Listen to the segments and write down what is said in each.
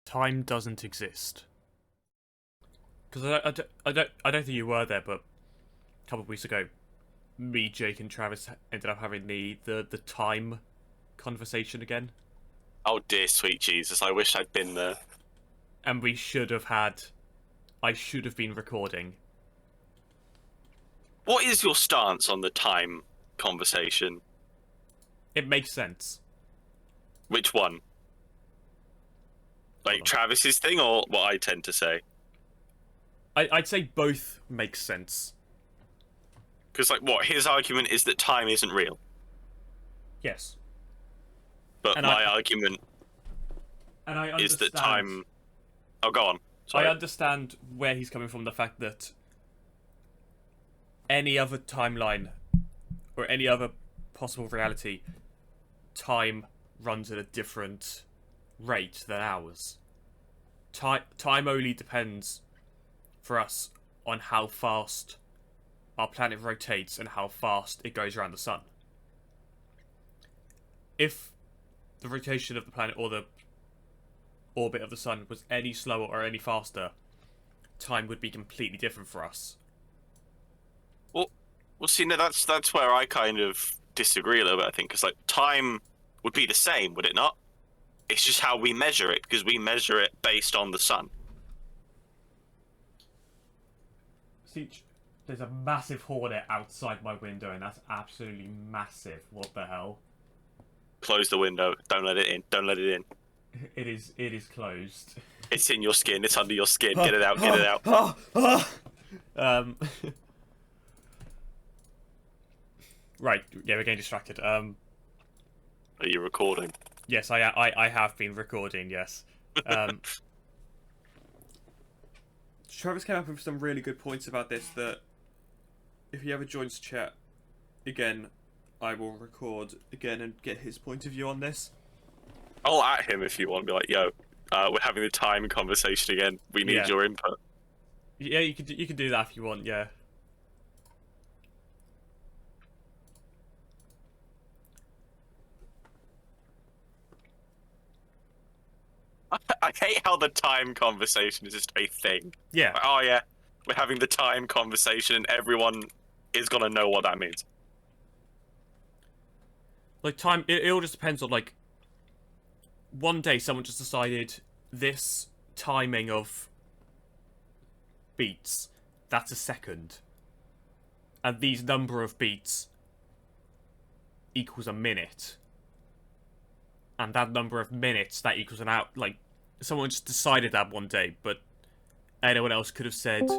Time doesn't exist. Because I don't think you were there, but a couple of weeks ago, me, Jake, and Travis ended up having the time conversation again. Oh dear sweet Jesus, I wish I'd been there. And we should have had... I should have been recording. What is your stance on the time conversation? It makes sense. Which one? Like Travis's thing or what I tend to say? I'd say both make sense. Because, like, what? His argument is that time isn't real. Yes. But and my argument is that time... Oh, go on. Sorry. I understand where he's coming from, the fact that any other timeline or any other possible reality, time runs at a different rate than ours. Time only depends for us on how fast our planet rotates and how fast it goes around the sun. If the rotation of the planet or the orbit of the sun was any slower or any faster, time would be completely different for us. Well, see, no, that's where I kind of disagree a little bit, I think, because, like, time would be the same, would it not? It's just how we measure it, because we measure it based on the sun. See, there's a massive hornet outside my window, and that's absolutely massive. What the hell? Close the window. Don't let it in. Don't let it in. It is closed. It's in your skin. It's under your skin. Get it out. Get it out. Right. Yeah, we're getting distracted. Are you recording? Yes, I have been recording. Yes. Travis came up with some really good points about this. That if he ever joins chat again, I will record again and get his point of view on this. I'll at him if you want. Be like, yo, we're having the time conversation again. We need your input. Yeah, you can do that if you want. Yeah. I hate how the time conversation is just a thing. Yeah. Like, oh yeah, we're having the time conversation, and everyone is gonna know what that means. Like time, it all just depends on, like, one day someone just decided this timing of beats, that's a second, and these number of beats equals a minute, and that number of minutes that equals an hour. Like, someone just decided that one day, but anyone else could have said,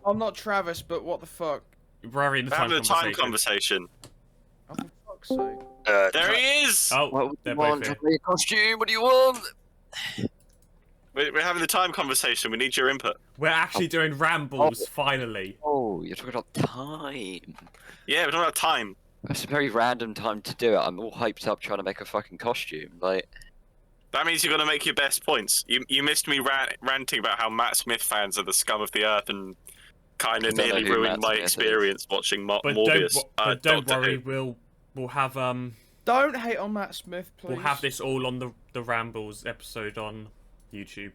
I'm not Travis, but what the fuck? We're having the time conversation. Oh, for fuck's sake. There he is! Oh, what do they're you both want? here. Your costume? What do you want? We're having the time conversation. We need your input. We're actually doing Rambles, finally. Oh, you're talking about time. Yeah, we're talking about time. That's a very random time to do it. I'm all hyped up trying to make a fucking costume. Like, that means you're gonna make your best points. You missed me ranting about how Matt Smith fans are the scum of the earth and kind of nearly ruined my experience watching Morbius. But don't worry, we'll have Don't hate on Matt Smith, please. We'll have this all on the Rambles episode on YouTube.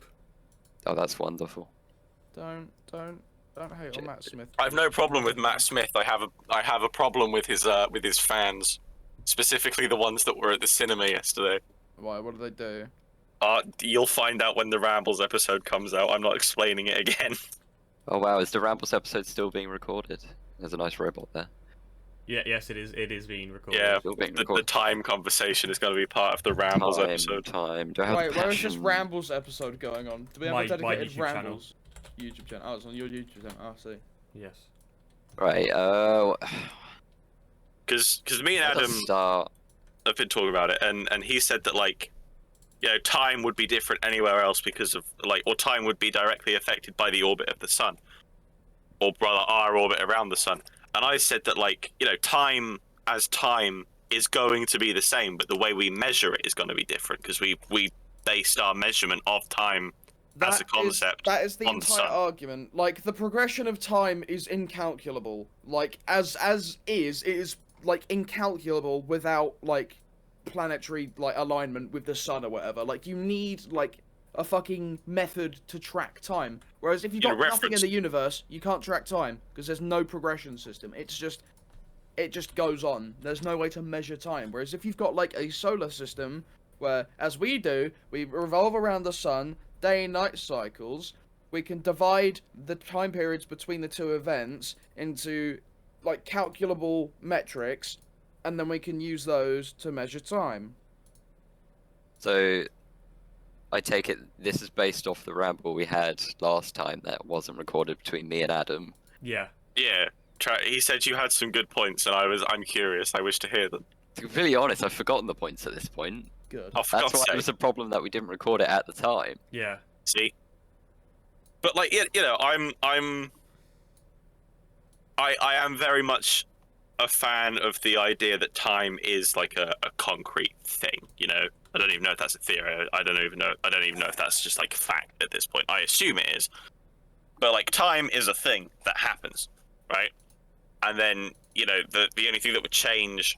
oh, that's wonderful. Don't hate on Matt Smith. I have no problem with Matt Smith. I have a problem with his fans, specifically the ones that were at the cinema yesterday. Why? What did they do? You'll find out when the Rambles episode comes out. I'm not explaining it again. Oh wow, is the Rambles episode still being recorded? There's a nice robot there. Yeah, yes, it is. It is being recorded. Yeah, Still being the recorded. time conversation is going to be part of the Rambles episode. Time. Do I have Wait, the where is this passion? Rambles episode going on? Do we have My a dedicated YouTube Rambles YouTube channel? Oh, it's on your YouTube channel. Oh, I see. Yes. Right. Because me and Adam Start. have been talking about it, and he said that, like, you know, time would be different anywhere else because of, like, or time would be directly affected by the orbit of the sun, or rather our orbit around the sun. And I said that, like, you know, time as time is going to be the same, but the way we measure it is going to be different because we based our measurement of time as a concept. That is the on entire sun. argument. Like, the progression of time is incalculable. Like, it is like incalculable without like planetary like alignment with the sun or whatever. Like, you need like a fucking method to track time. Whereas if you've You got nothing in referenced- the universe, you can't track time because there's no progression system. It just goes on. There's no way to measure time. Whereas if you've got like a solar system where, as we do, we revolve around the sun, day and night cycles, we can divide the time periods between the two events into like calculable metrics, and then we can use those to measure time. So, I take it this is based off the ramble we had last time that wasn't recorded between me and Adam. Yeah. Yeah. He said you had some good points, and I'm curious. I wish to hear them. To be really honest, I've forgotten the points at this point. Good. Oh, for That's God's why sake. it was a problem that we didn't record it at the time. Yeah. See, but like you know, I am very much a fan of the idea that time is like a concrete thing. You know, I don't even know if that's a theory. I don't even know if that's just like a fact at this point. I assume it is, but like time is a thing that happens, right? And then you know the only thing that would change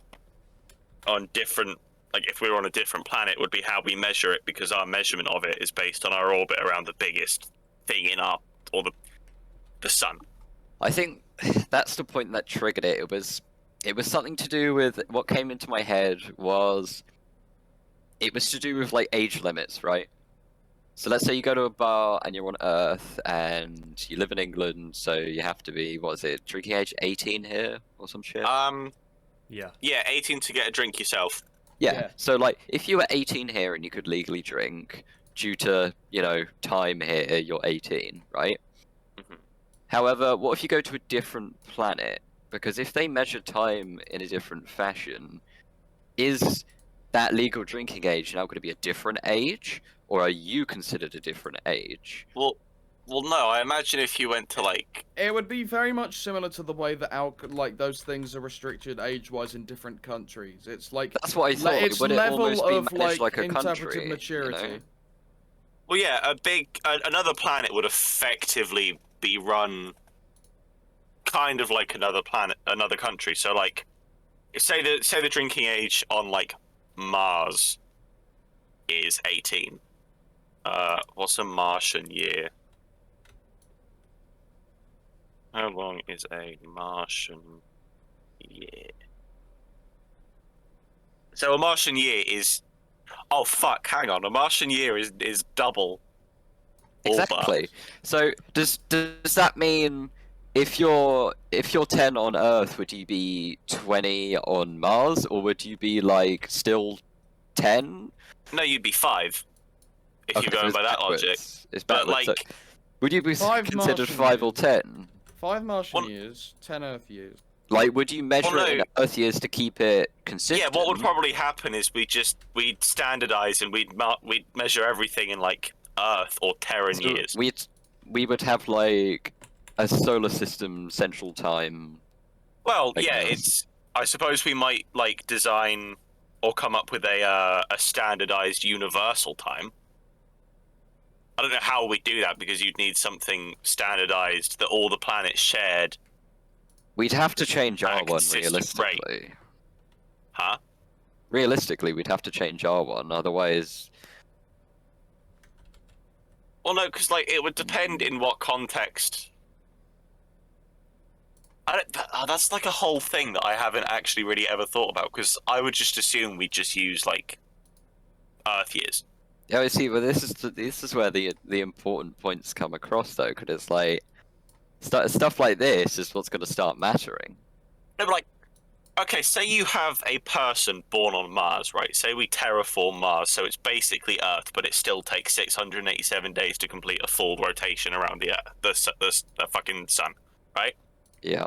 on different. Like, if we were on a different planet, would be how we measure it, because our measurement of it is based on our orbit around the biggest thing in our, or the sun. I think that's the point that triggered it. It was something to do with what came into my head was it was to do with like age limits, right? So let's say you go to a bar and you're on Earth and you live in England, so you have to be, what is it, drinking age 18 here or some shit? Yeah. Yeah, 18 to get a drink yourself. Yeah. So like if you were 18 here and you could legally drink due to, you know, time here, you're 18, right? Mhm. However, what if you go to a different planet? Because if they measure time in a different fashion, is that legal drinking age now going to be a different age, or are you considered a different age? Well, no. I imagine if you went to like, It would be very much similar to the way that like those things are restricted age-wise in different countries. It's like That's what I thought. it's Would it level almost be of managed like a interpretive country? maturity. You know? well, yeah, another planet would effectively be run kind of like another planet, another country. So like, say the drinking age on like Mars is 18. What's a Martian year? How long is a Martian year? So a Martian year is... Oh, fuck, hang on. A Martian year is double. All Exactly. So does that mean if you're 10 on Earth, would you be 20 on Mars, or would you be like still 10? No, you'd be 5. If Okay, you're so going it's by that backwards. logic. It's But, backwards. So like... would you be 5 considered Martian 5 or years. 10? 5 Martian Well- years, 10 Earth years. Like, would you measure Well, it in no. Earth years to keep it consistent? Yeah, what would probably happen is we'd standardize and we'd measure everything in like Earth or Terran So years. we would have like a solar system central time. Well, I yeah, guess. I suppose we might like design or come up with a standardized universal time. I don't know how we do that, because you'd need something standardized that all the planets shared. We'd have to change At a R1 consistent rate. realistically. Huh? Realistically, we'd have to change R1, otherwise. Well, no, because like it would depend in what context. That's like a whole thing that I haven't actually really ever thought about, because I would just assume we just use like Earth years. Yeah, I see. But this is where the important points come across, though, because it's like stuff like this is what's going to start mattering. No, but like, okay, say you have a person born on Mars, right? Say we terraform Mars, so it's basically Earth, but it still takes 687 days to complete a full rotation around the fucking sun, right? Yeah.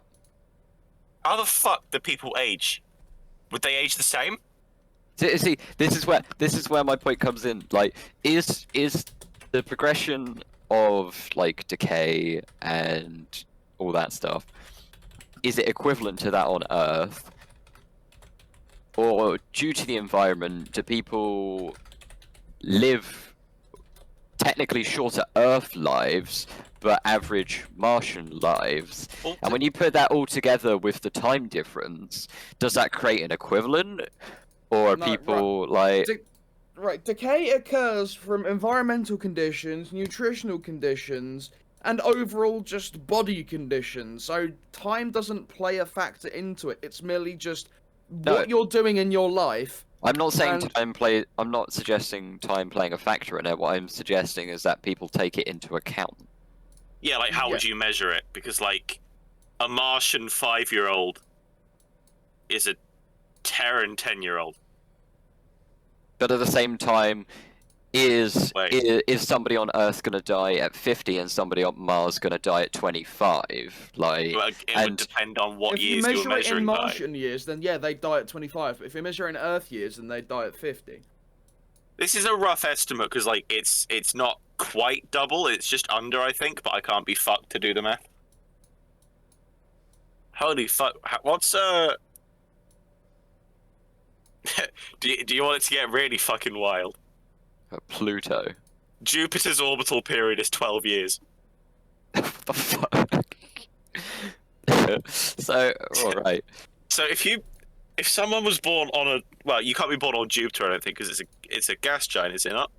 How the fuck do people age? Would they age the same? See, this is where my point comes in. Like, is the progression of like decay and all that stuff, is it equivalent to that on Earth, or due to the environment, do people live technically shorter Earth lives but average Martian lives? Well, And when you put that all together with the time difference, does that create an equivalent? Or are No, people like... right, decay occurs from environmental conditions, nutritional conditions, and overall just body conditions. So time doesn't play a factor into it. It's merely just No. what you're doing in your life. I'm not saying And- time play. I'm not suggesting time playing a factor in it. What I'm suggesting is that people take it into account. Yeah, like how would you measure it? Because like a Martian 5-year-old is a Terran 10-year-old. But at the same time, is Wait. somebody on Earth gonna die at 50 and somebody on Mars gonna die at 25? Like, Like, it would and depend on what if you years you were measure it in measuring by. Martian years, then yeah, they die at 25. But if you measure it in Earth years, then they die at 50. This is a rough estimate because like it's not quite double. It's just under, I think, but I can't be fucked to do the math. Holy fuck! What's do you want it to get really fucking wild? Pluto. Jupiter's orbital period is 12 years. What the fuck? So, alright. So if someone was born on a you can't be born on Jupiter, I don't think, because it's a gas giant, is it not?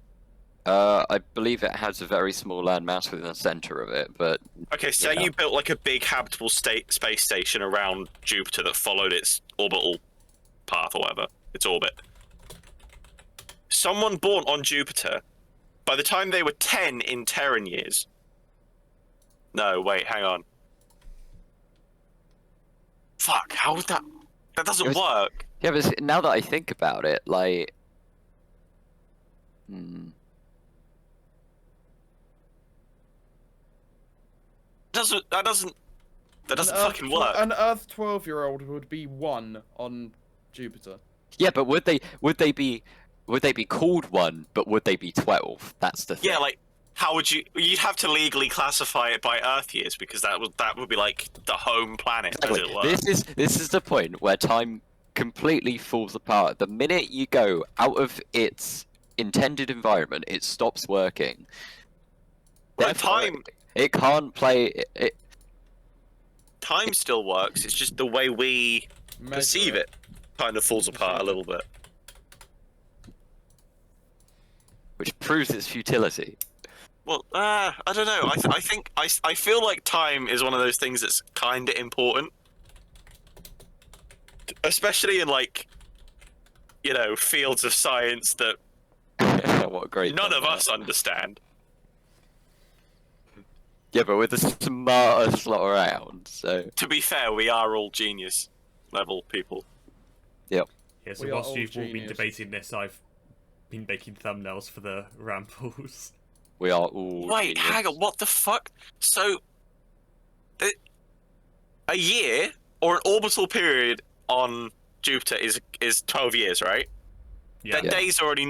I believe it has a very small landmass within the center of it, but Okay, say Yeah. you built like a big habitable space station around Jupiter that followed its orbital path or whatever, its orbit. Someone born on Jupiter, by the time they were 10 in Terran years. No, wait, hang on. Fuck, how would that? That doesn't It was- work. yeah, but now that I think about it, like, That doesn't fucking work. An Earth 12-year-old would be 1 on Jupiter. yeah, but would they be called one, but would they be 12? That's the thing. Yeah, like how would you'd have to legally classify it by Earth years because that would be like the home planet, as Exactly. it were. This is the point where time completely falls apart. The minute you go out of its intended environment, it stops working. But Therefore, time it can't play. time still works. It's just the way we perceive it kind of falls apart a little bit. Which proves its futility. Well, I don't know. I feel like time is one of those things that's kind of important, especially in like, fields of science that What a great. none of thought. us understand. Yeah, but we're the smartest lot around, so. To be fair, we are all genius level people. Yep. Yeah, so We are whilst all you've all been genius. debating this, I've been making thumbnails for the Rambles. We are all. Wait, genius. hang on. What the fuck? So, a year or an orbital period on Jupiter is 12 years, right? Yeah. Their days are already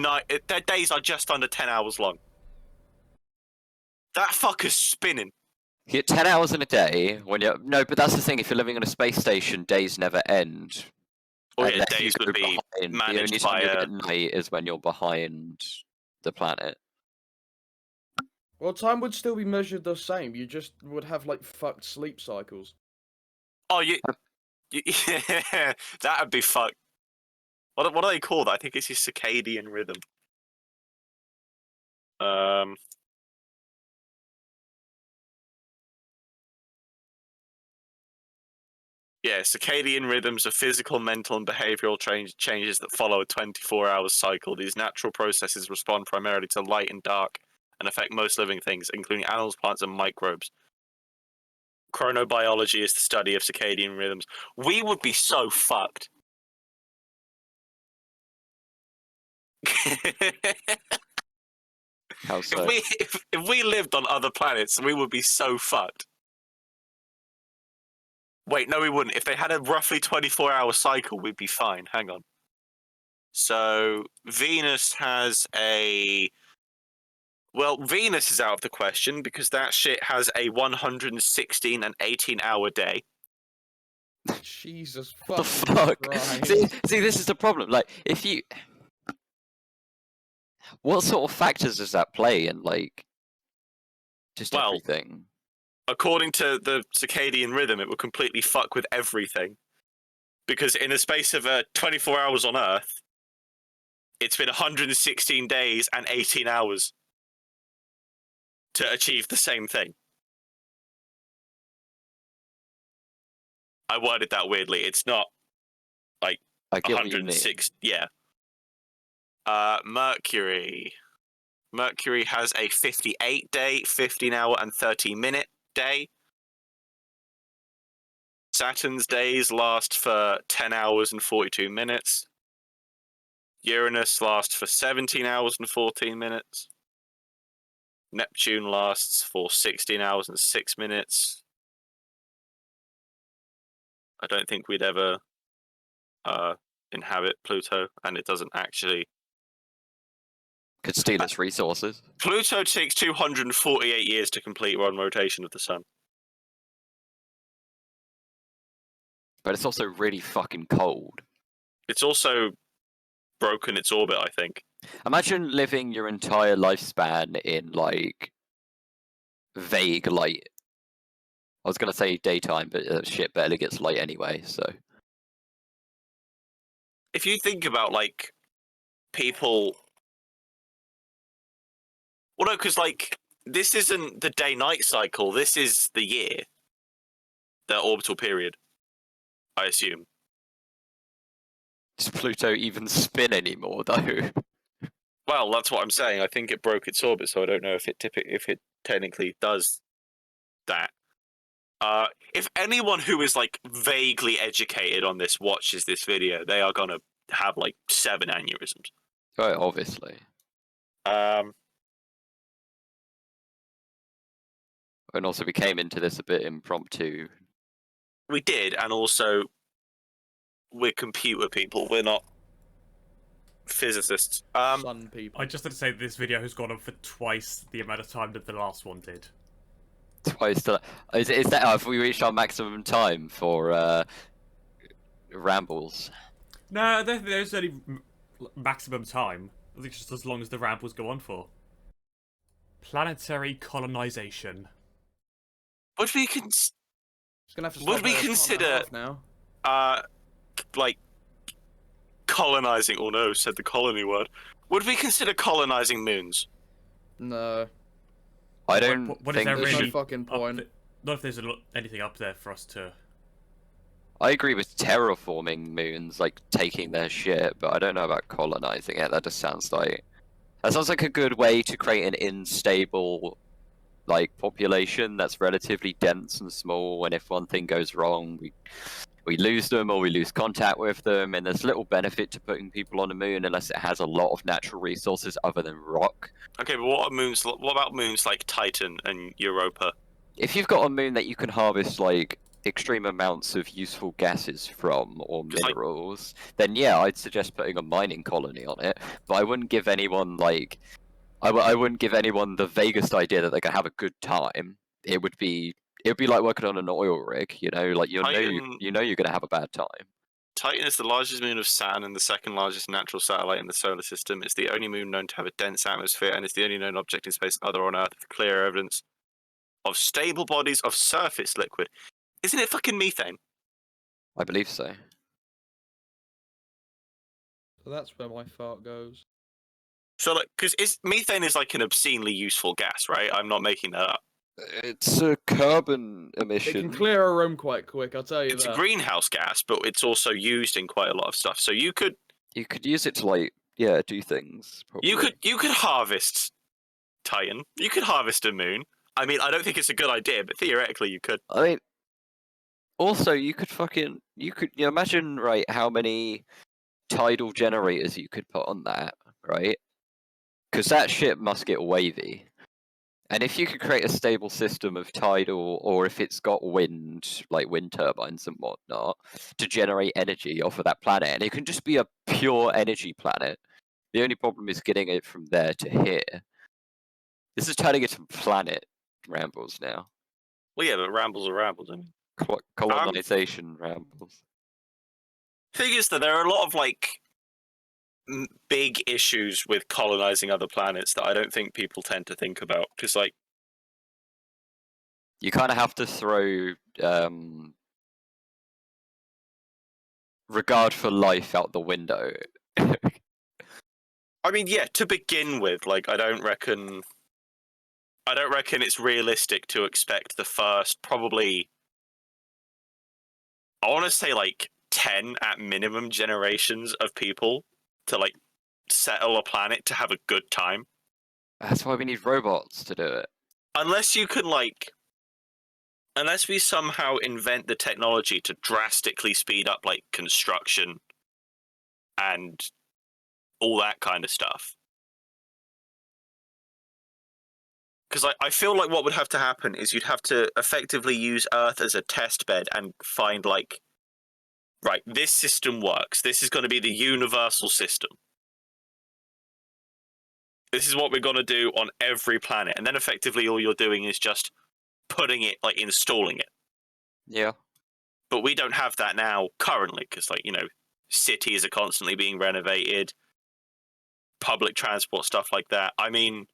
their days are just under 10 hours long. That fucker's spinning. You get 10 hours in a day when you're. No, but that's the thing. If you're living on a space station, days never end. Or yeah, Unless you days go would be behind. The only managed time by you a. get night is when you're behind the planet. Well, time would still be measured the same. You just would have like fucked sleep cycles. Oh, yeah, that'd be fucked. What do they call that? I think it's your circadian rhythm. Yeah, circadian rhythms are physical, mental, and behavioral changes that follow a 24-hour cycle. These natural processes respond primarily to light and dark and affect most living things, including animals, plants, and microbes. Chronobiology is the study of circadian rhythms. We would be so fucked. How so? If we lived on other planets, we would be so fucked. Wait, no, we wouldn't. If they had a roughly 24-hour cycle, we'd be fine. Hang on. So Venus has a. Well, Venus is out of the question because that shit has a 116 and 18-hour day. Jesus What the fucking fuck? Christ. See, this is the problem. Like, if you. What sort of factors does that play in, like. Just Well, everything? According to the circadian rhythm, it would completely fuck with everything. Because in the space of 24 hours on Earth, It's been 116 days and 18 hours to achieve the same thing. I worded that weirdly. It's not like I get what you mean. 106. Yeah. Mercury. Mercury has a 58-day, 15-hour, and 30-minute day. Saturn's days last for 10 hours and 42 minutes. Uranus lasts for 17 hours and 14 minutes. Neptune lasts for 16 hours and 6 minutes. I don't think we'd ever inhabit Pluto, and it doesn't actually. Could steal its resources. Pluto takes 248 years to complete one rotation of the Sun. But it's also really fucking cold. It's also broken its orbit, I think. Imagine living your entire lifespan in, like, vague light. I was gonna say daytime, but shit barely gets light anyway, so. If you think about, like, people. Well, no, because, like, this isn't the day-night cycle. This is the year. The orbital period, I assume. Does Pluto even spin anymore, though? Well, that's what I'm saying. I think it broke its orbit, so I don't know if it technically does that. If anyone who is like vaguely educated on this watches this video, they are gonna have like 7 aneurysms. Right, obviously. And also, we came into this a bit impromptu. We did, and also we're computer people. We're not physicists. Sun people. I just had to say that this video has gone on for twice the amount of time that the last one did. Twice the. Is that? Have we reached our maximum time for rambles? No, there's only maximum time. I think it's just as long as the rambles go on for. Planetary colonization. Would we It's gonna have to would stop we at a consider- 1.5 now. like colonizing? Oh no, said the colony word. Would we consider colonizing moons? No, I don't what is think there we there's really no fucking up point. not if there's anything up there for us to. I agree with terraforming moons, like taking their shit, but I don't know about colonizing it. That just sounds like a good way to create an unstable, like, population that's relatively dense and small. And if one thing goes wrong, we lose them or we lose contact with them. And there's little benefit to putting people on the moon unless it has a lot of natural resources other than rock. Okay, but what about moons like Titan and Europa? If you've got a moon that you can harvest, like, extreme amounts of useful gases from, or Just like- minerals, then yeah, I'd suggest putting a mining colony on it. But I wouldn't give anyone, like, I wouldn't give anyone the vaguest idea that they're gonna have a good time. It would be like working on an oil rig, you know, like you know you're gonna have a bad time. Titan is the largest moon of Saturn and the second largest natural satellite in the solar system. It's the only moon known to have a dense atmosphere, and it's the only known object in space other on Earth with clear evidence of stable bodies of surface liquid. Isn't it fucking methane? I believe so. So that's where my fart goes. So, like, because methane is like an obscenely useful gas, right? I'm not making that up. It's a carbon It emission. can clear a room quite quick, I'll tell you It's that. a greenhouse gas, but it's also used in quite a lot of stuff. So you could use it to, like, yeah, do things. Probably. you could harvest Titan. You could harvest a moon. I mean, I don't think it's a good idea, but theoretically you could. I mean, also you could imagine, right, how many tidal generators you could put on that, right? Because that shit must get wavy. And if you could create a stable system of tidal, or if it's got wind, like wind turbines and whatnot, to generate energy off of that planet, and it can just be a pure energy planet. The only problem is getting it from there to here. This is turning into planet rambles now. Well, yeah, but rambles are rambles. I mean, Colonization rambles. thing is that there are a lot of like big issues with colonizing other planets that I don't think people tend to think about. Because like, You kind of have to throw regard for life out the window. I mean, yeah. To begin with, like, I don't reckon it's realistic to expect the first probably. I want to say like 10 at minimum generations of people to like settle a planet to have a good time. That's why we need robots to do it. Unless you can unless we somehow invent the technology to drastically speed up like construction and all that kind of stuff. Because I feel like what would have to happen is you'd have to effectively use Earth as a test bed and find like, right, this system works. This is going to be the universal system. This is what we're going to do on every planet. And then effectively all you're doing is just putting it, like installing it. Yeah. But we don't have that now currently because, like, you know, cities are constantly being renovated, public transport, stuff like that. I mean,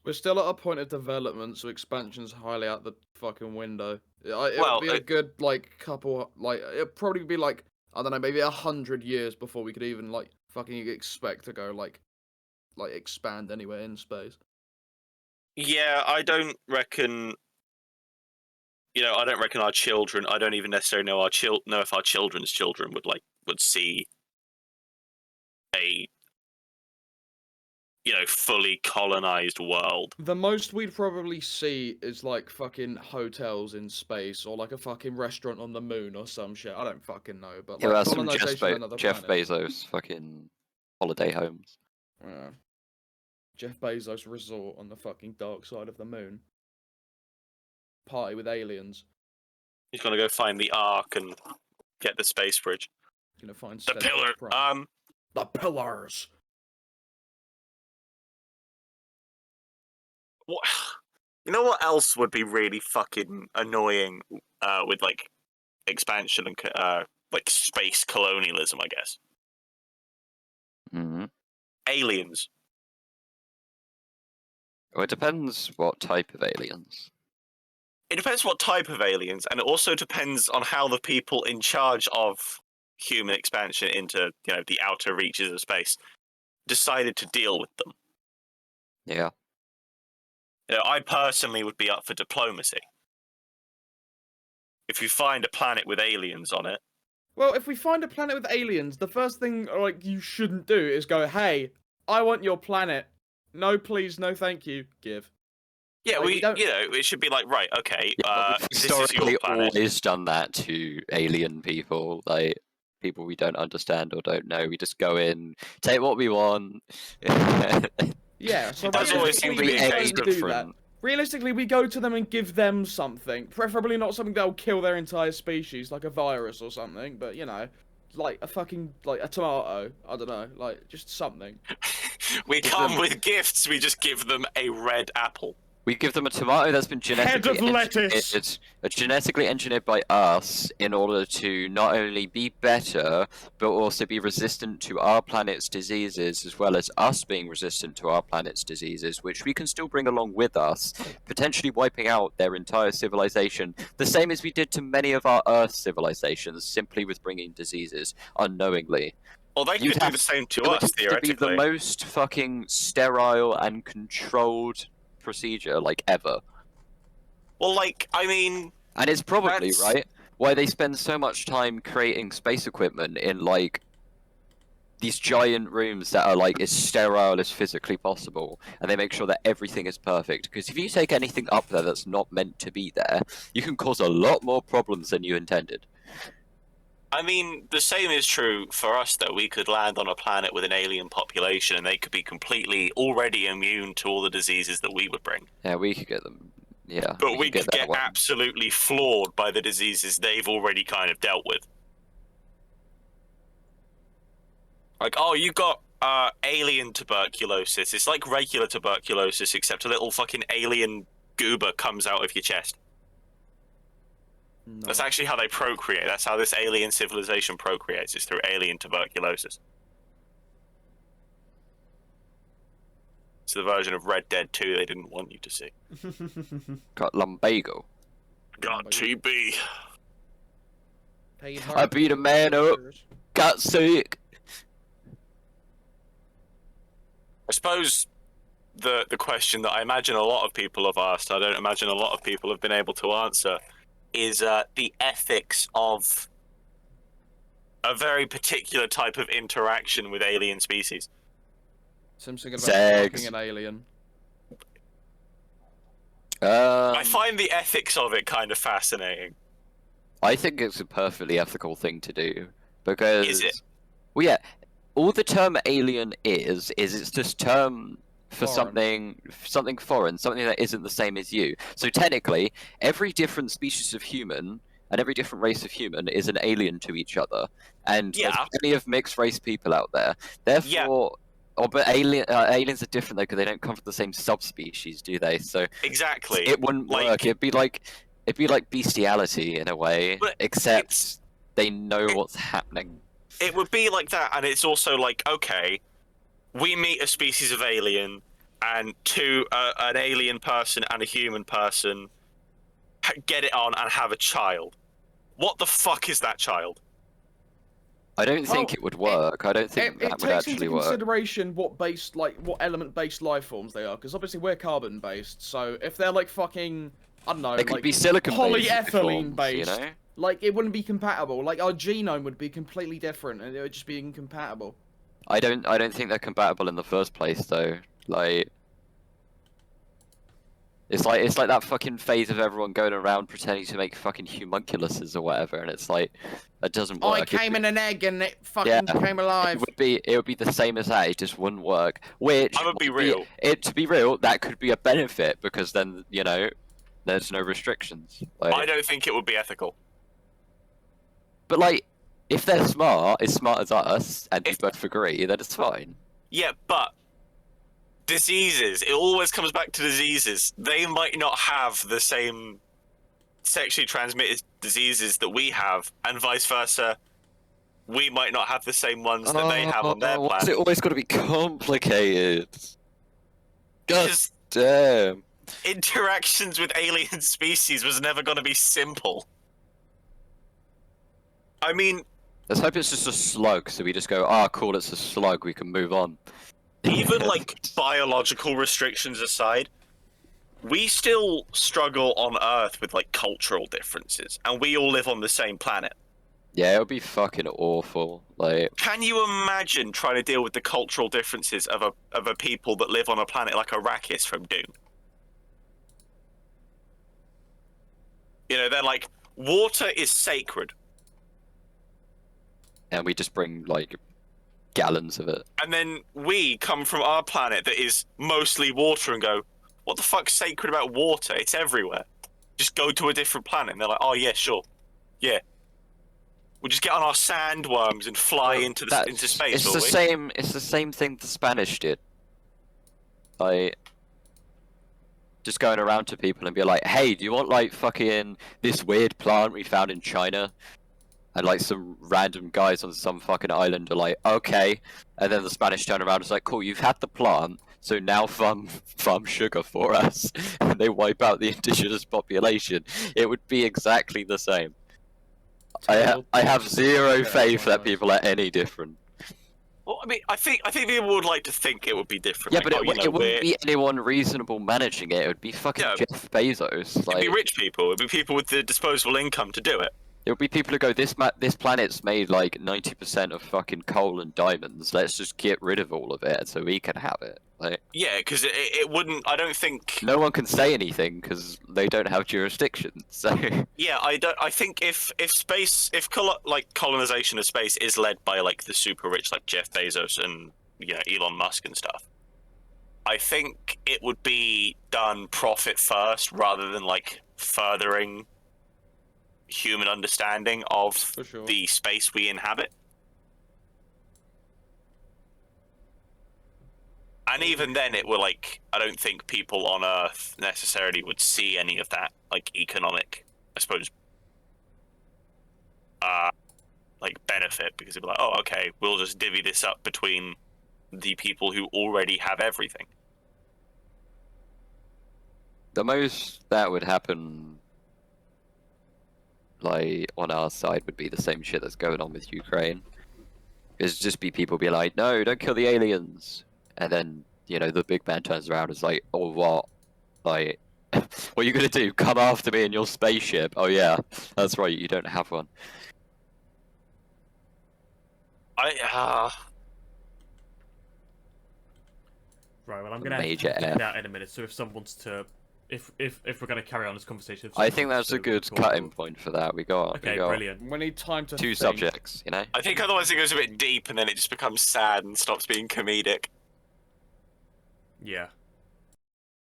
We're still at a point of development, so expansion's highly out the fucking window. It Well, would be a good, like, couple, like, it'd probably be, like, I don't know, maybe 100 years before we could even, like, fucking expect to go, like expand anywhere in space. yeah, I don't reckon. I don't reckon our children. I don't even necessarily know know if our children's children would see a fully colonized world. The most we'd probably see is, like, fucking hotels in space, or, like, a fucking restaurant on the moon or some shit. I don't fucking know, but, Yeah, like, that's some colonization on another Jeff planet. Bezos fucking holiday homes. Yeah. Jeff Bezos resort on the fucking dark side of the moon. Party with aliens. He's gonna go find the Ark and get the space bridge. Gonna find The Stennis pillar. Prime. The pillars. What? You know what else would be really fucking annoying with like expansion and like space colonialism, I guess. Mm-hmm. Aliens. Well, it depends what type of aliens. It depends what type of aliens, and it also depends on how the people in charge of human expansion into the outer reaches of space decided to deal with them. Yeah. I personally would be up for diplomacy. If you find a planet with aliens on it. Well, if we find a planet with aliens, the first thing, like, you shouldn't do is go, hey, I want your planet. No, please, no, thank you. Give. Yeah, Like, we don't- it should be like, right, okay, Yeah, we've this is historically your planet. always done that to alien people, like people we don't understand or don't know. We just go in, take what we want. Yeah, so That's always realistically, seemed to be we the don't case. do that. Realistically, we go to them and give them something. Preferably not something that'll kill their entire species, like a virus or something, but, like a fucking, like a tomato. I don't know, like, just something. We come with gifts, we just give them a red apple. We give them a tomato that's been genetically engineered by us in order to not only be better, but also be resistant to our planet's diseases, as well as us being resistant to our planet's diseases, which we can still bring along with us, potentially wiping out their entire civilization, the same as we did to many of our Earth civilizations, simply with bringing diseases unknowingly. Well, they could do the same to us, theoretically. It would be the most fucking sterile and controlled procedure, like, ever. Well, like, I mean... And it's probably, right, why they spend so much time creating space equipment in, like, these giant rooms that are, like, as sterile as physically possible, and they make sure that everything is perfect, because if you take anything up there that's not meant to be there, you can cause a lot more problems than you intended. I mean, the same is true for us, though. We could land on a planet with an alien population, and they could be completely already immune to all the diseases that we would bring. Yeah, we could get them. Yeah. But we could get absolutely floored by the diseases they've already kind of dealt with. Like, oh, you got alien tuberculosis. It's like regular tuberculosis, except a little fucking alien goober comes out of your chest. No. That's actually how they procreate. That's how this alien civilization procreates, is through alien tuberculosis. It's the version of Red Dead 2 they didn't want you to see. Got lumbago. Got TB. I beat a man up. got sick. I suppose the question that I imagine a lot of people have asked, I don't imagine a lot of people have been able to answer, is the ethics of a very particular type of interaction with alien species. Simpson about Sex. fucking an alien. I find the ethics of it kind of fascinating. I think it's a perfectly ethical thing to do because Is it? well, yeah, all the term alien is it's just term for Foreign. something foreign, something that isn't the same as you. So technically, every different species of human and every different race of human is an alien to each other, and there's Yeah. plenty of mixed race people out there. Therefore, but aliens are different though because they don't come from the same subspecies, do they? So Exactly. it wouldn't Like- work. It'd be like bestiality in a way, But except it's- they know what's happening. It would be like that, and it's also like, okay, we meet a species of alien, and an alien person and a human person get it on and have a child. What the fuck is that child? I don't think Well, it would work. I don't think It that would takes actually into work. consideration what element-based life forms they are, because obviously we're carbon-based. So if they're like fucking, I don't know, They could like be silicon-based polyethylene-based, you know? like it wouldn't be compatible. Like our genome would be completely different, and it would just be incompatible. I don't think they're compatible in the first place though. Like it's like that fucking phase of everyone going around pretending to make fucking homunculuses or whatever, and it's like that doesn't work. I came in an egg and it fucking Yeah, came alive. it would be the same as that. It just wouldn't work. Which I'm gonna be would real. To be real, that could be a benefit because then there's no restrictions. Like, I don't think it would be ethical. but like, if they're smart, as smart as us, and you If- both agree, then it's fine. Yeah, but diseases, it always comes back to diseases. They might not have the same sexually transmitted diseases that we have, and vice versa. We might not have the same ones that they have on their Why's planet. it always got to be complicated? God Because damn. interactions with alien species was never going to be simple. I mean, Let's hope it's just a slug, so we just go, cool, it's a slug, we can move on. even like biological restrictions aside, we still struggle on Earth with like cultural differences, and we all live on the same planet. Yeah, it would be fucking awful. Like, Can you imagine trying to deal with the cultural differences of a people that live on a planet like Arrakis from Doom? You know, they're like, water is sacred, and we just bring, like, gallons of it. and then we come from our planet that is mostly water and go, what the fuck's sacred about water? It's everywhere. Just go to a different planet. And they're like, oh yeah, sure. Yeah. We'll just get on our sandworms and fly into space, It's will the we? same. It's the same thing the Spanish did. Like, just going around to people and be like, "Hey, do you want like fucking this weird plant we found in China?" And like some random guys on some fucking island are like, "Okay," and then the Spanish turn around and is like, "Cool, you've had the plant, so now farm sugar for us," and they wipe out the indigenous population. It would be exactly the same. I have zero faith that people are any different. Well, I mean, I think people would like to think it would be different. Yeah, like, but oh, you know, it wouldn't we're- be anyone reasonable managing it. It would be fucking Yeah. Jeff Bezos. It'd Like, be rich people. It'd be people with the disposable income to do it. it would be people who go, this planet's made like 90% of fucking coal and diamonds. Let's just get rid of all of it so we can have it. Like, Yeah, because it wouldn't. I don't think. no one can say anything because they don't have jurisdiction. So Yeah, I don't. I think if colonization of space is led by like the super rich, like Jeff Bezos and Elon Musk and stuff, I think it would be done profit first rather than like furthering human understanding of For sure. the space we inhabit. And even then, it will like I don't think people on Earth necessarily would see any of that like economic, I suppose, like benefit because they'd be like, oh, okay, we'll just divvy this up between the people who already have everything. the most that would happen, like on our side, would be the same shit that's going on with Ukraine. It'd just be people be like, no, don't kill the aliens. And then, you know, the big man turns around and is like, oh, what? Like, what are you gonna do? Come after me in your spaceship? Oh yeah, that's right, you don't have one. Right, well, I'm The going to major have to F. get out in a minute, so if someone wants to... If we're going to carry on this conversation... if I someone think wants that's a to good talk cutting or- point for that. We got Okay, we got brilliant. We need time to two think. subjects, you know? I think otherwise it goes a bit deep and then it just becomes sad and stops being comedic. Yeah.